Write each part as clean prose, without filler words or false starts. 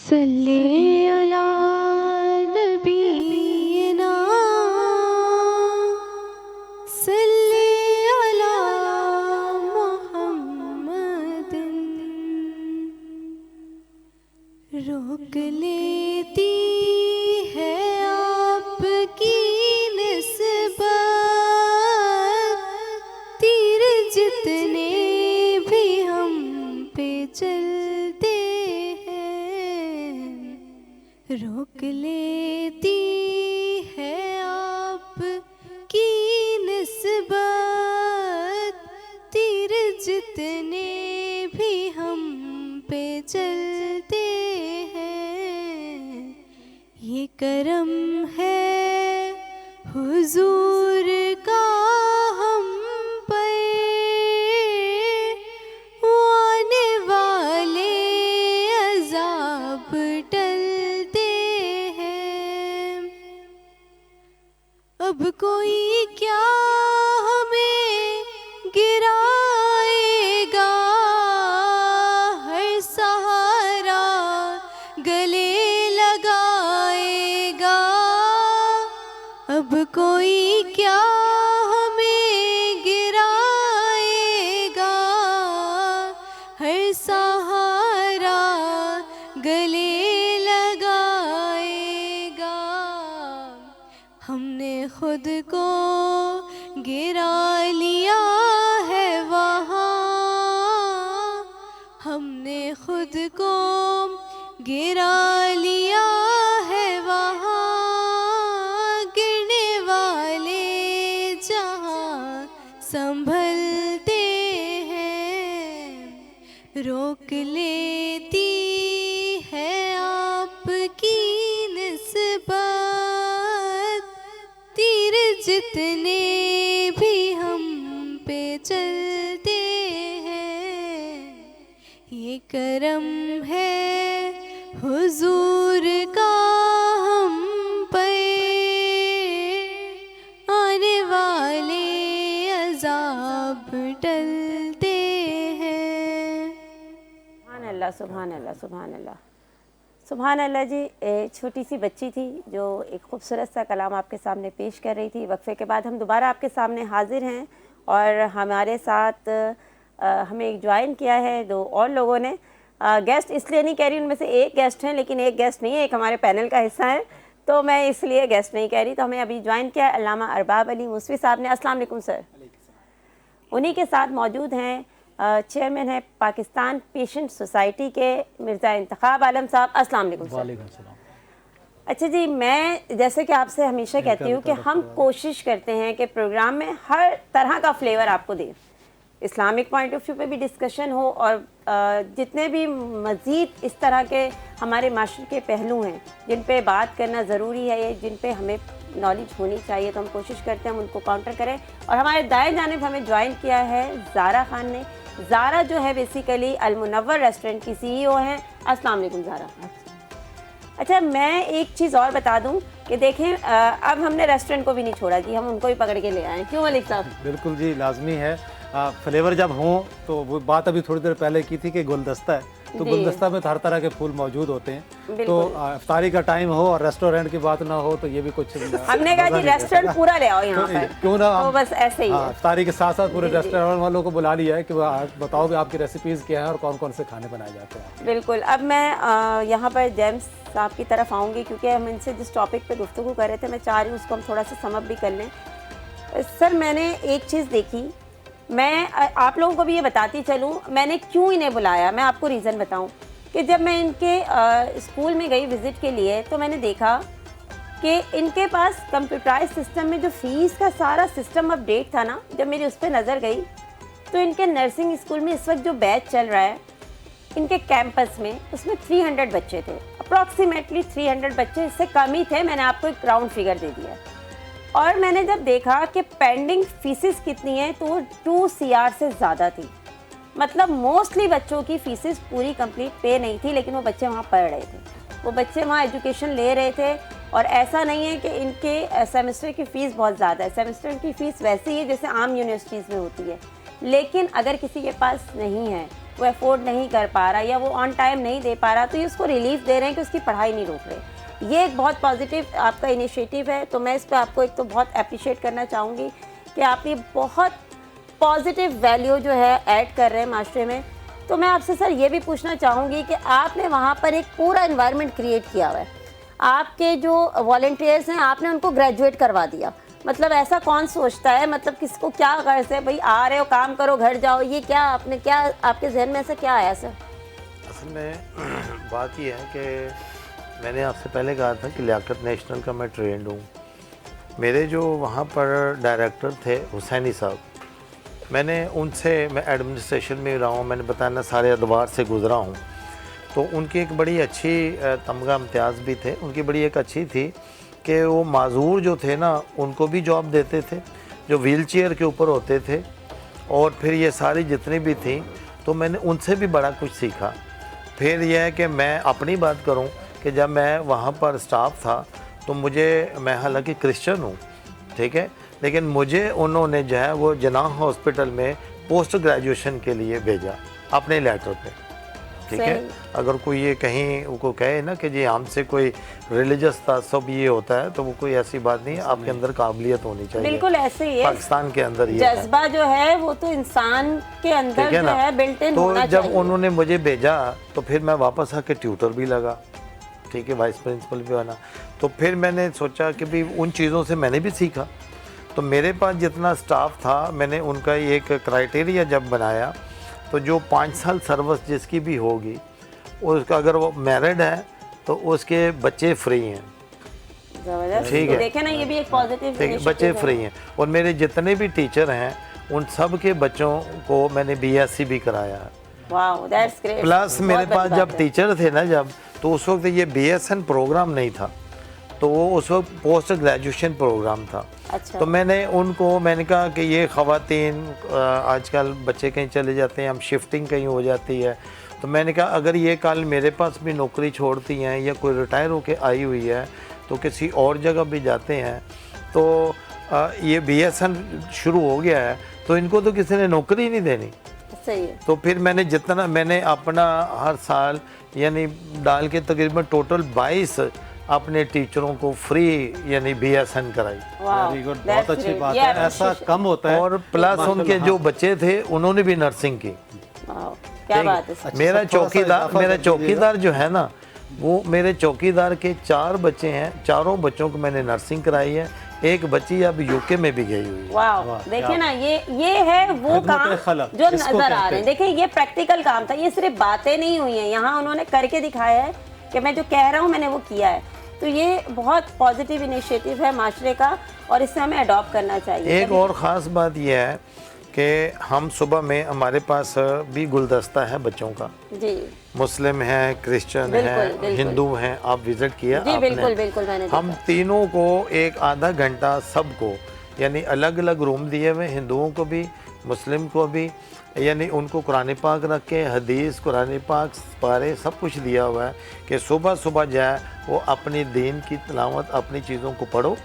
सल्ले अला नबीना सल्ले अला मुहम्मदिन। रोक लेती है आपकी निस्बत, तीर जितने भी हम पे चलते हैं। रोक लेती है आपकी निस्बत, तीर जितने भी हम पे चलते हैं। ये करम है हुजूर का हम पर, वो आने वाले अजाब टलते हैं। अब कोई क्या हमें गिराएगा, हर सहारा गले लगाएगा। अब कोई क्या हमें गिराएगा, हर सहारा गले लगाएगा। हमने खुद को गिरा लिया है वहाँ, हमने खुद को गिरा लिया है वहाँ। गिरने वाले जहाँ संभलते हैं। रोक लेती है आपकी निस्बत, तीर जितने भी हम पे चलते हैं। ये करम है हुजूर का हम पर, आने वाले अजाब टलते हैं। सुभान अल्लाह, सुभान अल्लाह, सुभान अल्लाह, सुभान अल्लाह जी। एक छोटी सी बच्ची थी जो एक खूबसूरत सा कलाम आपके सामने पेश कर रही थी। वक्फे के बाद हम दोबारा आपके सामने हाजिर हैं और हमारे साथ हमें ज्वाइन किया है दो और लोगों ने। गेस्ट इसलिए नहीं कह रही, उनमें से एक गेस्ट हैं लेकिन एक गेस्ट नहीं है, एक हमारे पैनल का हिस्सा है, तो मैं इसलिए गेस्ट नहीं कह रही। तो हमें अभी ज्वाइन किया अल्लामा अरबाब अली मूसवी साहब ने। अस्सलाम वालेकुम सर। उन्हीं के साथ मौजूद हैं चेयरमैन है पाकिस्तान पेशेंट सोसाइटी के मिर्ज़ा इंतखाब आलम साहब। अस्सलाम वालेकुम सर। वालेकुम सलाम। अच्छा जी, मैं जैसे कि आपसे हमेशा कहती हूँ कि हम कोशिश करते हैं कि प्रोग्राम में हर तरह का फ्लेवर आपको दें, इस्लामिक पॉइंट ऑफ व्यू पे भी डिस्कशन हो और जितने भी मज़ीद इस तरह के हमारे माशरे के पहलू हैं जिन पे बात करना ज़रूरी है, जिन पे हमें नॉलेज होनी चाहिए, तो हम कोशिश करते हैं हम उनको काउंटर करें। और हमारे दाएं जानिब हमें ज्वाइन किया है ज़ारा खान ने। ज़ारा जो है बेसिकली अल-मुनव्वर रेस्टोरेंट की CEO हैं। अस्सलाम वालेकुम ज़ारा। अच्छा, मैं एक चीज़ और बता दूं कि देखें अब हमने रेस्टोरेंट को भी नहीं छोड़ा जी, हम उनको भी पकड़ के ले आए। क्यों मलिक साहब? बिल्कुल जी, लाजमी है। फ्लेवर जब हों तो वो बात अभी थोड़ी देर पहले की थी कि गुलदस्ता है, तो गुलदस्ता में तो हर तरह के फूल मौजूद होते हैं। तो इफ्तारी का टाइम हो और रेस्टोरेंट की बात ना हो तो ये भी कुछ हमने कहा जी रेस्टोरेंट पूरा ले आओ यहाँ पर, क्यों ना तो बस ऐसे ही है। इफ्तारी के साथ साथ पूरे रेस्टोरेंट वालों को बुला लिया है कि बताओ भी आपकी रेसिपीज़ क्या हैं और कौन कौन से खाने बनाए जाते हैं। बिल्कुल। अब मैं यहाँ पर जेम्स साहब की तरफ आऊँगी क्योंकि हम इनसे जिस टॉपिक पे गुफ्तगू कर रहे थे, मैं चाह रही हूँ उसको हम थोड़ा सा समअप भी कर लें। सर, मैंने एक चीज़ देखी, मैं आप लोगों को भी ये बताती चलूँ मैंने क्यों इन्हें बुलाया। मैं आपको रीज़न बताऊँ कि जब मैं इनके स्कूल में गई विज़िट के लिए तो मैंने देखा कि इनके पास कंप्यूटराइज सिस्टम में जो फ़ीस का सारा सिस्टम अपडेट था ना, जब मेरी उस पर नज़र गई तो इनके नर्सिंग स्कूल में इस वक्त जो बैच चल रहा है इनके कैंपस में, उसमें 300 बच्चे थे, अप्रॉक्सीमेटली 300 बच्चे, इससे कम ही थे। मैंने आपको एक राउंड फिगर दे दिया। और मैंने जब देखा कि पेंडिंग फीसिस कितनी है तो वो 2 CR से ज़्यादा थी। मतलब मोस्टली बच्चों की फीसिस पूरी कंप्लीट पे नहीं थी, लेकिन वो बच्चे वहाँ पढ़ रहे थे, वो बच्चे वहाँ एजुकेशन ले रहे थे। और ऐसा नहीं है कि इनके सेमेस्टर की फ़ीस बहुत ज़्यादा है, सेमेस्टर की फ़ीस वैसे ही है जैसे आम यूनिवर्सिटीज़ में होती है। लेकिन अगर किसी के पास नहीं है वो अफोर्ड नहीं कर पा रहा या वो ऑन टाइम नहीं दे पा रहा, तो ये उसको रिलीफ दे रहे हैं कि उसकी पढ़ाई नहीं रोक रहे। ये एक बहुत पॉजिटिव आपका इनिशिएटिव है, तो मैं इस पर आपको एक तो बहुत अप्रिशिएट करना चाहूँगी कि आप ये बहुत पॉजिटिव वैल्यू जो है ऐड कर रहे हैं माशरे में। तो मैं आपसे सर ये भी पूछना चाहूँगी कि आपने वहाँ पर एक पूरा एनवायरनमेंट क्रिएट किया हुआ है, आपके जो वॉलंटियर्स हैं आपने उनको ग्रेजुएट करवा दिया, मतलब ऐसा कौन सोचता है, मतलब किसको क्या गर्ज है भाई आ रहे हो काम करो घर जाओ, ये क्या आपने क्या आपके जहन में ऐसा क्या आया सर? असल में बात यह है कि मैंने आपसे पहले कहा था कि लियाकत नेशनल का मैं ट्रेंड हूँ। मेरे जो वहाँ पर डायरेक्टर थे हुसैनी साहब, मैंने उनसे, मैं एडमिनिस्ट्रेशन में रहा हूँ, मैंने बताया ना सारे अदवार से गुज़रा हूँ, तो उनकी एक बड़ी अच्छी तमगा इम्तियाज़ भी थे। उनकी बड़ी एक अच्छी थी कि वो माजूर जो थे ना उनको भी जॉब देते थे, जो व्हील चेयर के ऊपर होते थे, और फिर ये सारी जितनी भी थी, तो मैंने उनसे भी बड़ा कुछ सीखा। फिर यह है कि मैं अपनी बात करूं कि जब मैं वहाँ पर स्टाफ था तो मैं हालांकि क्रिश्चियन हूँ, ठीक है, लेकिन मुझे उन्होंने जो है वो जनाह हॉस्पिटल में पोस्ट ग्रेजुएशन के लिए भेजा अपने लेटर पे, ठीक है। अगर कोई ये कहीं उनको कहे ना कि जी हमसे कोई रिलीजियस तासब ये होता है, तो वो कोई ऐसी बात नहीं है, आपके अंदर काबिलियत होनी चाहिए। बिल्कुल ऐसे ही है, पाकिस्तान के अंदर ये जज्बा जो है वो तो इंसान के अंदर जो है बिल्ट इन होना चाहिए। तो चाहिए। जब उन्होंने मुझे भेजा तो फिर मैं वापस आके ट्यूटर भी लगा, ठीक है, वाइस प्रिंसिपल भी बना। तो फिर मैंने सोचा कि भी उन चीज़ों से मैंने भी सीखा। तो मेरे पास जितना स्टाफ था, मैंने उनका एक क्राइटेरिया जब बनाया, तो जो 5 साल सर्विस जिसकी भी होगी उसका, अगर वो मैरिड है तो उसके बच्चे फ्री हैं, ठीक है, देखे ना, ये भी एक पॉजिटिव ठीक है, बच्चे फ्री हैं। और मेरे जितने भी टीचर हैं उन सब के बच्चों को मैंने BSc भी कराया है। Wow, that's great. प्लस मेरे पास जब टीचर थे ना, जब तो उस वक्त ये BSN प्रोग्राम नहीं था, तो वो उस वक्त पोस्ट ग्रेजुएशन प्रोग्राम था। अच्छा। तो मैंने कहा कि ये ख़वातीन आजकल बच्चे कहीं चले जाते हैं, हम शिफ्टिंग कहीं हो जाती है, तो मैंने कहा अगर ये कल मेरे पास भी नौकरी छोड़ती हैं या कोई रिटायर होके आई हुई है तो किसी और जगह भी जाते हैं, तो ये BSN शुरू हो गया है, तो इनको तो किसी ने नौकरी ही नहीं देनी। सही है। तो फिर मैंने अपना हर साल यानी डाल के तकरीबन टोटल 22 अपने टीचरों को फ्री यानी BSN कराई। वेरी गुड, बहुत अच्छी बात है, ऐसा कम होता है। और प्लस उनके जो बच्चे थे उन्होंने भी नर्सिंग की। क्या बात है। मेरा चौकीदार जो है ना, वो मेरे चौकीदार के 4 बच्चे हैं, चारों बच्चों को मैंने नर्सिंग कराई है। एक बच्ची अब UK में भी गई हुई है। वाह, देखिए ना, ये है वो काम जो नजर आ रहे हैं। देखिए ये प्रैक्टिकल काम था, ये सिर्फ बातें नहीं हुई हैं, यहाँ उन्होंने करके दिखाया है कि मैं जो कह रहा हूँ मैंने वो किया है। तो ये बहुत पॉजिटिव इनिशिएटिव है माशरे का और इसे हमें अडॉप्ट करना चाहिए। एक और ख़ास बात यह है कि हम सुबह में हमारे पास भी गुलदस्ता है बच्चों का जी, मुस्लिम है, क्रिश्चियन है, हिंदू हैं। आप विजिट किया जी? बिल्कुल बिल्कुल, मैंने हम तीनों को एक आधा घंटा सबको यानी अलग अलग रूम दिए हुए, हिंदुओं को भी मुस्लिम को भी, यानी उनको कुरान पाक रख के हदीस, कुरान पाक, पारे सब कुछ दिया हुआ है कि सुबह सुबह जाए वो अपनी दीन की तिलावत, अपनी चीज़ों को पढ़ो,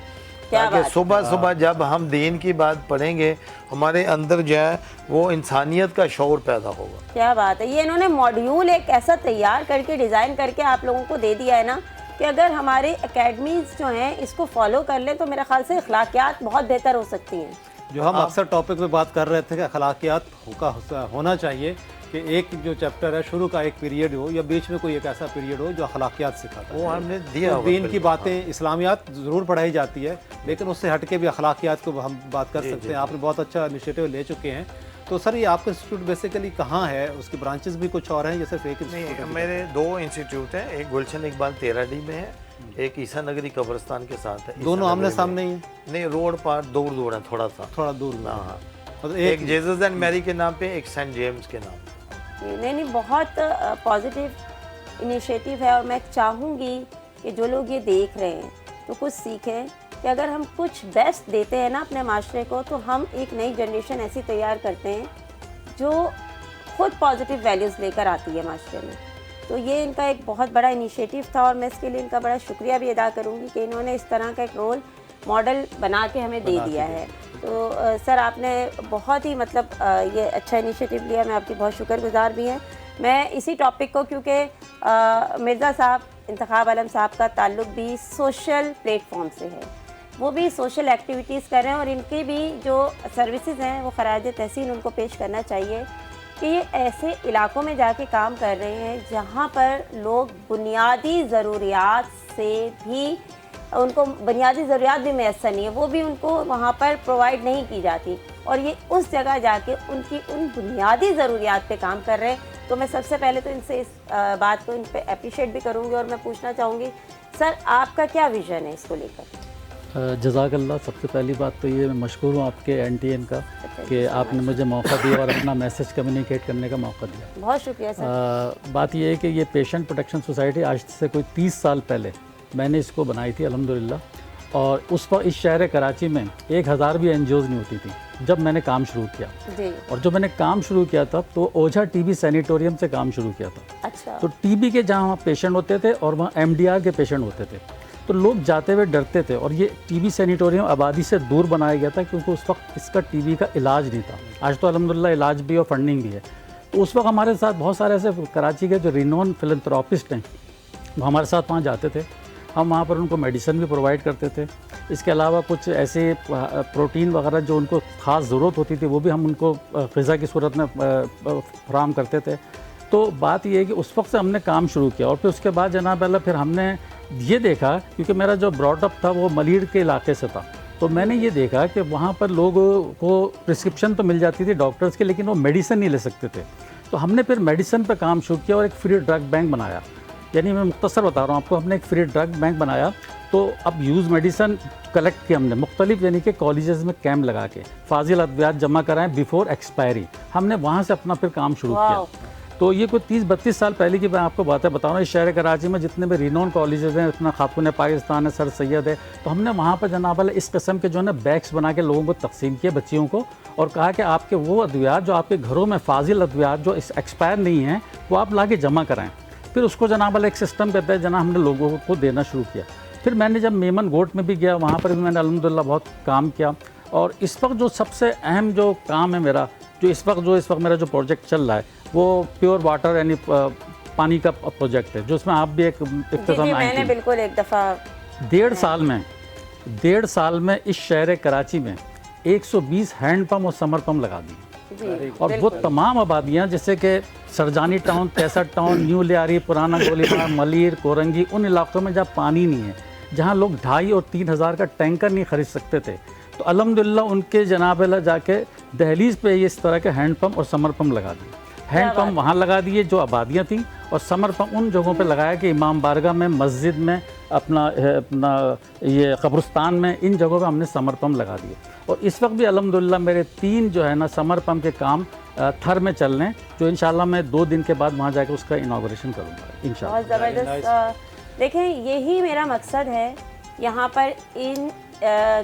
ताकि सुबह सुबह जब हम दीन की बात पढ़ेंगे हमारे अंदर जो है वो इंसानियत का शौर पैदा होगा। क्या बात है। ये इन्होंने मॉड्यूल एक ऐसा तैयार करके डिज़ाइन करके आप लोगों को दे दिया है ना कि अगर हमारे एकेडमीज जो हैं इसको फॉलो कर लें तो मेरे ख्याल से अखलाकियात बहुत बेहतर हो सकती हैं। जो हम अक्सर टॉपिक पे बात कर रहे थे कि अखलाकियात होना चाहिए कि एक जो चैप्टर है शुरू का एक पीरियड हो या बीच में कोई एक ऐसा पीरियड हो जो अखलाकियात सिखाता है। वो हमने दिया, तो दीन की बातें, इस्लामियात ज़रूर पढ़ाई जाती है, लेकिन उससे हटके भी अखलाकियात को हम बात कर सकते हैं। आपने बहुत अच्छा इनिशिएटिव ले चुके हैं। तो सर ये आपका इंस्टीट्यूट बेसिकली कहाँ है? उसकी ब्रांचेस भी कुछ और हैं या सिर्फ एक इंस्टीट्यूट? मेरे 2 इंस्टीट्यूट हैं, एक गुलशन इकबाल 13D में है, एक ईसा नगरी कब्रिस्तान के साथ है। दोनों आमने सामने ही है? नहीं, रोड पार दूर है, थोड़ा दूर में। हाँ, मतलब एक जीसस एंड मैरी के नाम पे, एक सेंट जेम्स के नाम पे। नहीं, बहुत पॉजिटिव इनिशिएटिव है और मैं चाहूँगी कि जो लोग ये देख रहे हैं तो कुछ सीखें कि अगर हम कुछ बेस्ट देते हैं ना अपने माशरे को तो हम एक नई जनरेशन ऐसी तैयार करते हैं जो खुद पॉजिटिव वैल्यूज़ लेकर आती है माशरे में। तो ये इनका एक बहुत बड़ा इनिशिएटिव था और मैं इसके लिए इनका बड़ा शुक्रिया भी अदा करूँगी कि इन्होंने इस तरह का एक रोल मॉडल बना के हमें दे दिया है। तो सर आपने बहुत ही मतलब ये अच्छा इनिशिएटिव लिया, मैं आपकी बहुत शुक्रगुजार भी हैं। मैं इसी टॉपिक को, क्योंकि मिर्ज़ा साहब इंतखाब आलम साहब का ताल्लुक भी सोशल प्लेटफॉर्म से है, वो भी सोशल एक्टिविटीज़ कर रहे हैं और इनकी भी जो सर्विसेज हैं वो खराज तहसीन उनको पेश करना चाहिए कि ये ऐसे इलाकों में जाके काम कर रहे हैं जहाँ पर लोग बुनियादी ज़रूरियात से भी, उनको बुनियादी ज़रूरियात भी मैसर नहीं है, वो भी उनको वहाँ पर प्रोवाइड नहीं की जाती, और ये उस जगह जाके उनकी उन बुनियादी ज़रूरियात पे काम कर रहे हैं। तो मैं सबसे पहले तो इनसे इस बात को इन पे अप्रिशिएट भी करूँगी और मैं पूछना चाहूँगी सर आपका क्या विज़न है इसको लेकर? जज़ाकल्लाह। सबसे पहली बात तो ये मैं मशकूर हूँ आपके NTN का कि आपने मुझे मौका दिया और अपना मैसेज कम्युनिकेट करने का मौका दिया। बहुत शुक्रिया सर। बात ये है कि ये पेशेंट प्रोटेक्शन सोसाइटी आज से कोई 30 साल पहले मैंने इसको बनाई थी अल्हम्दुलिल्लाह, और उस वक्त इस शहर कराची में 1000 भी NGOs नहीं होती थी जब मैंने काम शुरू किया। जी। और जब मैंने काम शुरू किया था तो ओझा TB सैनिटोरियम से काम शुरू किया था। अच्छा। तो TB के जहाँ पेशेंट होते थे और वहाँ MDR के पेशेंट होते थे, तो लोग जाते हुए डरते थे, और ये TB सैनिटोरियम आबादी से दूर बनाया गया था क्योंकि उस वक्त इसका TB का इलाज नहीं था। आज तो अल्हम्दुलिल्लाह इलाज भी और फंडिंग भी है। तो उस वक्त हमारे साथ बहुत सारे ऐसे कराची के जो रिनोन फिलैंथ्रोपिस्ट हैं वो हमारे साथ वहाँ जाते थे, हम वहाँ पर उनको मेडिसिन भी प्रोवाइड करते थे। इसके अलावा कुछ ऐसे प्रोटीन वगैरह जो उनको ख़ास ज़रूरत होती थी वो भी हम उनको ग़िज़ा की सूरत में फराहम करते थे। तो बात ये है कि उस वक्त से हमने काम शुरू किया, और फिर उसके बाद जनाब अल्लाह फिर हमने ये देखा, क्योंकि मेरा जो ब्रॉडअप था वो मलीर के इलाके से था, तो मैंने ये देखा कि वहाँ पर लोगों को प्रिस्क्रिप्शन तो मिल जाती थी डॉक्टर्स की, लेकिन वो मेडिसिन नहीं ले सकते थे। तो हमने फिर मेडिसिन पर काम शुरू किया और एक फ्री ड्रग बैंक बनाया। यानी मैं मुख्तसर बता रहा हूँ आपको, हमने एक फ्री ड्रग बैंक बनाया। तो अब यूज़ मेडिसिन कलेक्ट किया हमने मुख्तलिफ, यानी कि कॉलेजेस में कैंप लगा के फाजिल अद्वियात जमा कराएं बिफोर एक्सपायरी, हमने वहाँ से अपना फिर काम शुरू किया। तो ये कोई 30-32 साल पहले की मैं आपको बातें बता रहा हूँ। इस शहर कराची में जितने भी रिनोन कॉलेजेस हैं, इतना खातून पाकिस्तान है, सर सैयद है, तो हमने वहाँ पर जनाब अल्लाह इस किस्म के जो है ना बैग्स बना के लोगों को तकसीम किए बच्चियों को, और कहा कि आपके वो अद्वियात जो आपके घरों में फाजिल अद्वियात जो एक्सपायर नहीं हैं वो आप ला के जमा कराएँ। फिर उसको जनाब अल्लाह एक सिस्टम कहते हैं जना हमने लोगों को देना शुरू किया। फिर मैंने जब मेमन गोट में भी गया, वहाँ पर भी मैंने अल्हम्दुलिल्लाह बहुत काम किया। और इस वक्त जो सबसे अहम जो काम है मेरा, जो इस वक्त मेरा जो प्रोजेक्ट चल रहा है वो प्योर वाटर यानी पानी का प्रोजेक्ट है, जो इसमें आप भी एक इख्तिताम आए मैंने बिल्कुल एक दफ़ा 1.5 साल में इस शहर कराची में 120 हैंड पंप और समर पंप लगा दिए। और वो तमाम आबादियाँ जैसे कि Sarjani town, cassette town, new Lyari, पुराना गोलीबार, मलीर, कोरंगी, उन इलाकों में जहाँ पानी नहीं है, जहाँ लोग 2,500 और 3,000 का टैंकर नहीं खरीद सकते थे, तो अल्हम्दुलिल्लाह उनके जनाब अल्लाह जाके दहलीज पे ये इस तरह के हैंड पंप और समर पंप लगा दिए। हैंड पंप वहाँ लगा दिए जो आबादियाँ थीं, और समर पंप उन जगहों पे लगाया कि इमाम बारगाह में, मस्जिद में, अपना ये कब्रिस्तान में, इन जगहों पे हमने समर पंप लगा दिए। और इस वक्त भी अल्हम्दुलिल्लाह मेरे 3 जो है ना समर पंप के काम थर में चल रहे हैं, जो इंशाल्लाह मैं 2 दिन के बाद वहाँ जाकर उसका इनागोरेशन करूँगा इंशाल्लाह। बहुत ज़बरदस्त। देखें, यही मेरा मकसद है यहाँ पर इन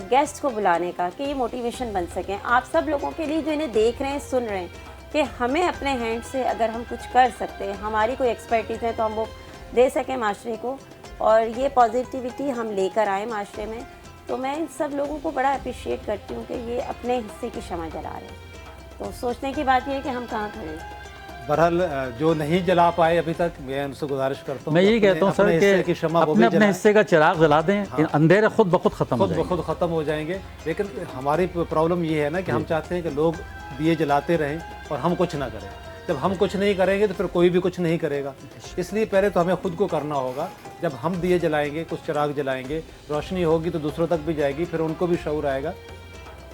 गेस्ट को बुलाने का कि ये मोटिवेशन बन सकें आप सब लोगों के लिए जो इन्हें देख रहे हैं, सुन रहे हैं, कि हमें अपने हैंड से अगर हम कुछ कर सकते हैं, हमारी कोई एक्सपर्टीज़ है तो हम वो दे सकें माशरे को, और ये पॉजिटिविटी हम लेकर आए माशरे में। तो मैं इन सब लोगों को बड़ा अप्रिशिएट करती हूँ कि ये अपने हिस्से की शमा जला रहे हैं। तो सोचने की बात ये है कि हम कहाँ खड़े हैं। बहरहाल जो नहीं जला पाए अभी तक, मैं उनसे गुजारिश करता हूँ, मैं यही कहता हूँ सर कि अपने हिस्से का चिराग जला दें। हाँ। अंधेरे खुद ब खुद ख़त्म हो जाएंगे। लेकिन हमारी प्रॉब्लम ये है ना कि हम चाहते हैं कि लोग दिए जलाते रहें और हम कुछ ना करें। जब हम कुछ नहीं करेंगे तो फिर कोई भी कुछ नहीं करेगा। इसलिए पहले तो हमें खुद को करना होगा। जब हम दिए जलाएंगे, कुछ चिराग जलाएंगे, रोशनी होगी तो दूसरों तक भी जाएगी, फिर उनको भी शऊर आएगा।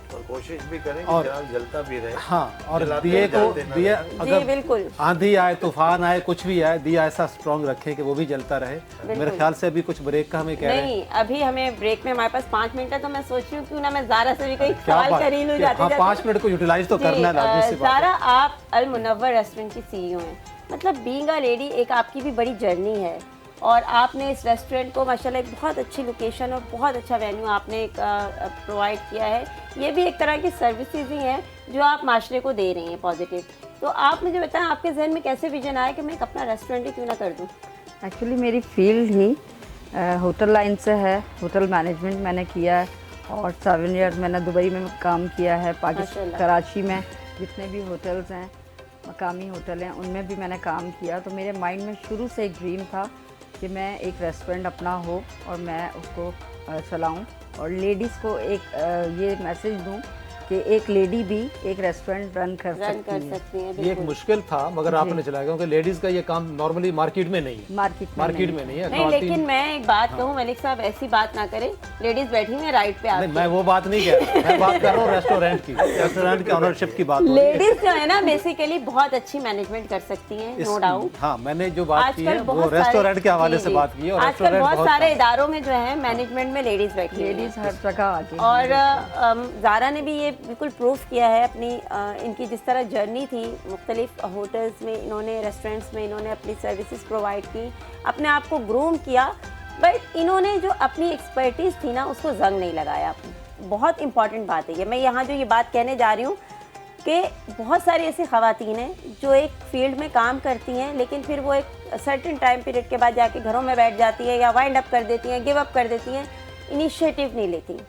और कोशिश भी करें कि चिराग जलता भी रहे। हाँ, और दिए को दिए अगर आंधी आए, तूफान आए, कुछ भी आए, दिया ऐसा स्ट्रॉन्ग रखें कि वो भी जलता रहे। मेरे ख्याल से अभी कुछ ब्रेक का हमें कह रहे हैं। नहीं, अभी हमें ब्रेक में हमारे पास 5 मिनट है, तो मैं सोच रही हूँ क्यों ना मैं ज़ारा से भी कोई सवाल कर ही लूँ जाते जाते। 5 मिनट को यूटिलाइज तो करना है। ज़ारा, आप अल मुनव्वर रेस्टोरेंट की CEO हैं, मतलब बीइंग अ लेडी एक आपकी भी बड़ी जर्नी है, और आपने इस रेस्टोरेंट को माशाल्लाह एक बहुत अच्छी लोकेशन और बहुत अच्छा वेन्यू आपने प्रोवाइड किया है। ये भी एक तरह की सर्विसेज ही हैं जो आप माशरे को दे रही हैं पॉजिटिव। तो आप मुझे बताएं, आपके जहन में कैसे विजन आया कि मैं एक अपना रेस्टोरेंट ही क्यों ना कर दूं? एक्चुअली मेरी फील्ड ही होटल लाइन से है, होटल मैनेजमेंट मैंने किया है, और 7 ईयर्स मैंने दुबई में काम किया है, पाकिस्तान माशाल्लाह। कराची में जितने भी होटल्स हैं, मकामी होटल हैं, उनमें भी मैंने काम किया। तो मेरे माइंड में शुरू से एक ड्रीम था कि मैं एक रेस्टोरेंट अपना हो और मैं उसको चलाऊं और लेडीज़ को एक ये मैसेज दूं कि एक लेडी भी एक रेस्टोरेंट रन कर रन कर सकती है। सकती हैं ये एक बिल्कुल। मुश्किल था मगर आपने चलाया, क्योंकि लेडीज का ये काम नॉर्मली मार्केट में नहीं है, मार्केट में नहीं है। नहीं, ख़वातीन- लेकिन मैं एक बात कहूँ मलिक साहब, ऐसी बात ना करें, लेडीज बैठी हुई हैं राइट पे नहीं, आके। मैं वो बात नहीं कह रहा, मैं बात कर रहा हूँ रेस्टोरेंट की, रेस्टोरेंट की ऑनरशिप की बात हो रही है। लेडीज जो है ना बेसिकली बहुत अच्छी मैनेजमेंट कर सकती हैं, नो डाउट। हाँ, मैंने जो बात की है आजकल वो बहुत रेस्टोरेंट के हवाले जी, से जी। बात की है, और आजकल रेस्टोरेंट बहुत सारे काम- इदारों में जो है मैनेजमेंट में लेडीज बैठी हुई हैं। लेडीज़ हर जगह आगे और ज़ारा ने भी ये बिल्कुल प्रूफ किया है अपनी इनकी जिस तरह जर्नी थी, मुख्तलिफ होटल्स में इन्होंने, रेस्टोरेंट्स में इन्होंने अपनी सर्विसेज प्रोवाइड की, अपने आप को ग्रूम किया, बट इन्होंने जो अपनी एक्सपर्टीज़ थी ना उसको जंग नहीं लगाया। बहुत इंपॉर्टेंट बात है ये। मैं यहाँ जो ये बात कहने जा रही हूँ कि बहुत सारी ऐसी ख़वातीन हैं जो एक फील्ड में काम करती हैं लेकिन फिर वो एक सर्टेन टाइम पीरियड के बाद जाके घरों में बैठ जाती हैं या वाइंड अप कर देती हैं, गिव अप कर देती हैं, इनिशिएटिव नहीं लेती।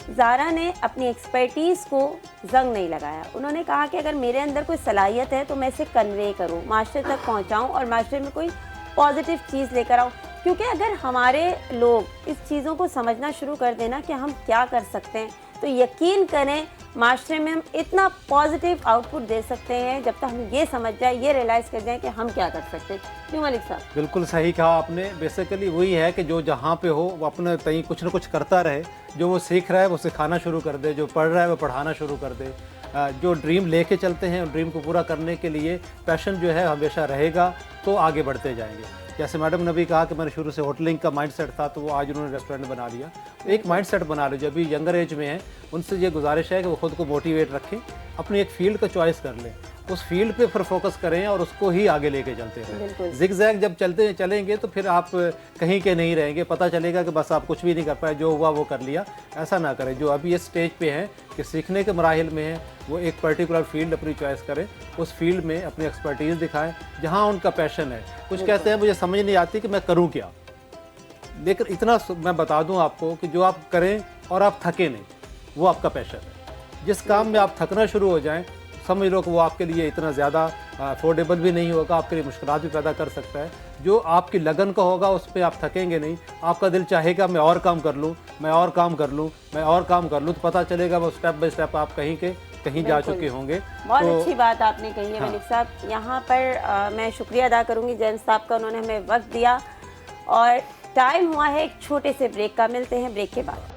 ज़ारा ने अपनी एक्सपर्टीज़ को जंग नहीं लगाया। उन्होंने कहा कि अगर मेरे अंदर कोई सलाहियत है तो मैं इसे कन्वे करूं, माशरे तक पहुंचाऊं और माशरे में कोई पॉजिटिव चीज़ लेकर आऊं। क्योंकि अगर हमारे लोग इस चीज़ों को समझना शुरू कर देना कि हम क्या कर सकते हैं, तो यकीन करें माशरे में हम इतना पॉजिटिव आउटपुट दे सकते हैं जब तक हम ये समझ जाए, ये रियलाइज़ कर जाए कि हम क्या कर सकते हैं। क्यों मलिक साहब? बिल्कुल सही कहा आपने। बेसिकली वही है कि जो जहाँ पे हो वो अपने तई कुछ ना कुछ करता रहे, जो वो सीख रहा है वो सिखाना शुरू कर दे, जो पढ़ रहा है वो पढ़ाना शुरू कर दे। जो ड्रीम लेके चलते हैं ड्रीम को पूरा करने के लिए पैशन जो है हमेशा रहेगा, तो आगे बढ़ते जाएंगे। जैसे मैडम ने भी कहा कि मैंने शुरू से होटलिंग का माइंडसेट था, तो वो आज उन्होंने रेस्टोरेंट बना लिया। एक माइंडसेट बना लो, जो अभी यंगर एज में है उनसे ये गुजारिश है कि वो खुद को मोटिवेट रखें, अपनी एक फील्ड का चॉइस कर लें, उस फील्ड पे फिर फोकस करें और उसको ही आगे लेके चलते बिल्कुल। रहें। जिग-जैग जब चलेंगे तो फिर आप कहीं के नहीं रहेंगे, पता चलेगा कि बस आप कुछ भी नहीं कर पाए, जो हुआ वो कर लिया। ऐसा ना करें। जो अभी इस स्टेज पे हैं कि सीखने के मराहिल में हैं, वो एक पर्टिकुलर फील्ड अपनी चॉइस करें, उस फील्ड में अपनी एक्सपर्टीज़ दिखाएं जहाँ उनका पैशन है। कुछ कहते हैं मुझे समझ नहीं आती कि मैं करूँ क्या, लेकिन इतना मैं बता दूं आपको कि जो आप करें और आप थके नहीं, वो आपका पैशन है। जिस काम में आप थकना शुरू हो जाएं, समझ लो कि वो आपके लिए इतना ज़्यादा अफोर्डेबल भी नहीं होगा, आपके लिए मुश्किलात भी पैदा कर सकता है। जो आपकी लगन का होगा उस पर आप थकेंगे नहीं, आपका दिल चाहेगा मैं और काम कर लूँ, मैं और काम कर लूँ, मैं और काम कर लूँ, तो पता चलेगा वो स्टेप बाय स्टेप आप कहीं जा चुके होंगे। बहुत तो अच्छी बात आपने कही है हाँ। मलिक साहब। यहाँ पर मैं शुक्रिया अदा करूँगी जेम्स साहब का, उन्होंने हमें वक्त दिया। और टाइम हुआ है एक छोटे से ब्रेक का, मिलते हैं ब्रेक के बाद।